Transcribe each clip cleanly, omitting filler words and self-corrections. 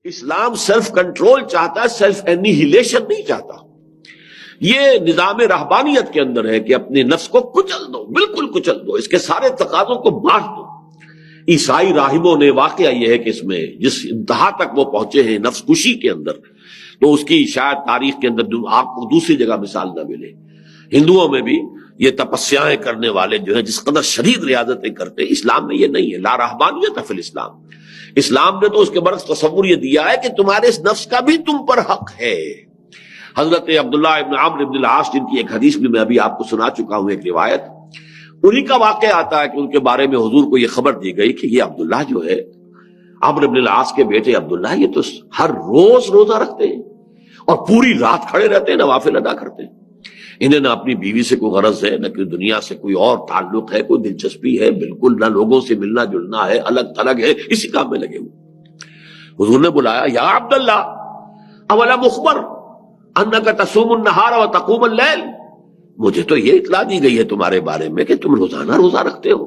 اسلام self control چاہتا ہے، self انیہیلیشن نہیں چاہتا۔ یہ نظام رہبانیت کے اندر ہے کہ اپنے نفس کو کچل دو، بالکل کچل دو، اس کے سارے تقاضوں کو بانٹ دو۔ عیسائی راہبوں نے واقعہ یہ ہے کہ اس میں جس انتہا تک وہ پہنچے ہیں نفس کشی کے اندر، تو اس کی شاید تاریخ کے اندر آپ کو دوسری جگہ مثال نہ ملے۔ ہندوؤں میں بھی یہ تپسیاں کرنے والے جو ہیں جس قدر شدید ریاضتیں کرتے ہیں، اسلام میں یہ نہیں ہے، لا رہبانیت فی الاسلام۔ اسلام نے تو اس کے برعکس تصور یہ دیا ہے کہ تمہارے اس نفس کا بھی تم پر حق ہے۔ حضرت عبداللہ ابن عمرو ابن العاص، جن کی ایک حدیث بھی میں ابھی آپ کو سنا چکا ہوں، ایک روایت، انہی کا واقعہ آتا ہے کہ ان کے بارے میں حضور کو یہ خبر دی گئی کہ یہ عبداللہ جو ہے، عمرو ابن العاص کے بیٹے عبداللہ، یہ تو ہر روز روزہ رکھتے ہیں اور پوری رات کھڑے رہتے ہیں، نوافل ادا کرتے ہیں۔ انہیں نہ اپنی بیوی سے کوئی غرض ہے، نہ کوئی دنیا سے کوئی اور تعلق ہے، کوئی دلچسپی ہے، بالکل نہ لوگوں سے ملنا جلنا ہے، الگ تھلگ ہے، اسی کام میں لگے ہوئے۔ حضور نے بلایا، یا عبداللہ اولم اخبر انک تصوم النہار وتقوم اللیل، مجھے تو یہ اطلاع دی گئی ہے تمہارے بارے میں کہ تم روزانہ روزہ رکھتے ہو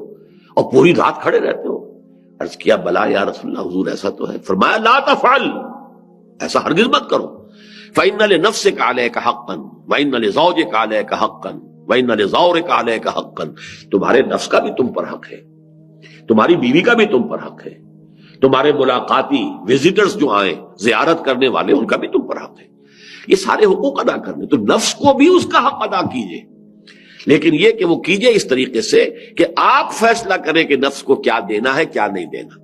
اور پوری رات کھڑے رہتے ہو۔ عرض کیا بلا یا رسول اللہ، حضور ایسا تو ہے۔ فرمایا لا تفعل، ایسا ہرگز مت کرو۔ فإن لنفسك عليك حقا وإن لزوجك عليك حقا وإن لزورك عليك حقا، تمہارے نفس کا بھی تم پر حق ہے، تمہاری بیوی کا بھی تم پر حق ہے، تمہارے ملاقاتی وزٹرز جو آئیں زیارت کرنے والے، ان کا بھی تم پر حق ہے۔ یہ سارے حقوق ادا کرنے، تو نفس کو بھی اس کا حق ادا کیجئے، لیکن یہ کہ وہ کیجئے اس طریقے سے کہ آپ فیصلہ کریں کہ نفس کو کیا دینا ہے کیا نہیں دینا۔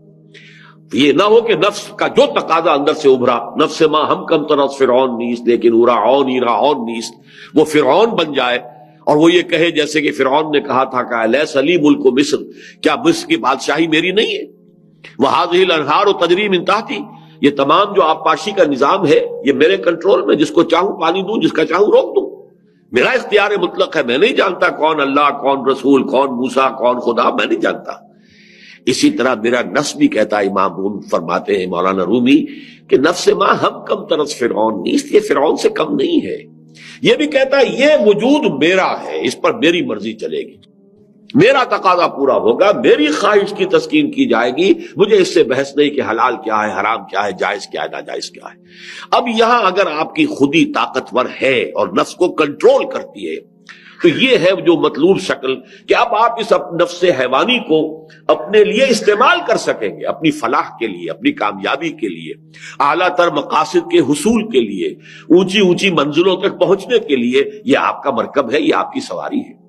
یہ نہ ہو کہ نفس کا جو تقاضا اندر سے ابھرا، نفس ما ہم کم طرف فرعون نیست لیکن راعون نیست، وہ فرعون بن جائے اور وہ یہ کہے جیسے کہ فرعون نے کہا تھا کہ الیس لی ملک مصر، کیا مصر کی بادشاہی میری نہیں ہے؟ وہذہ الانہار تجری من تحتی، یہ تمام جو آبپاشی کا نظام ہے یہ میرے کنٹرول میں، جس کو چاہوں پانی دوں، جس کا چاہوں روک دوں، میرا اختیار مطلق ہے، میں نہیں جانتا کون اللہ، کون رسول، کون موسیٰ، کون خدا، میں نہیں جانتا۔ اسی طرح میرا نفس بھی کہتا ہے، امام روم فرماتے ہیں مولانا رومی کہ نفس ما ہم کم طرز فرعون نیست، یہ فرعون سے کم نہیں ہے۔ یہ بھی کہتا ہے یہ وجود میرا ہے، اس پر میری مرضی چلے گی، میرا تقاضا پورا ہوگا، میری خواہش کی تسکین کی جائے گی، مجھے اس سے بحث نہیں کہ حلال کیا ہے، حرام کیا ہے، جائز کیا ہے، ناجائز کیا ہے۔ اب یہاں اگر آپ کی خودی طاقتور ہے اور نفس کو کنٹرول کرتی ہے، تو یہ ہے جو مطلوب شکل کہ اب آپ اس نفس حیوانی کو اپنے لیے استعمال کر سکیں گے، اپنی فلاح کے لیے، اپنی کامیابی کے لیے، اعلیٰ تر مقاصد کے حصول کے لیے، اونچی اونچی منزلوں تک پہنچنے کے لیے۔ یہ آپ کا مرکب ہے، یہ آپ کی سواری ہے۔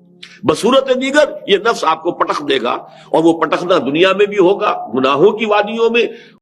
بصورت دیگر یہ نفس آپ کو پٹخ دے گا، اور وہ پٹخنا دنیا میں بھی ہوگا، گناہوں کی وادیوں میں،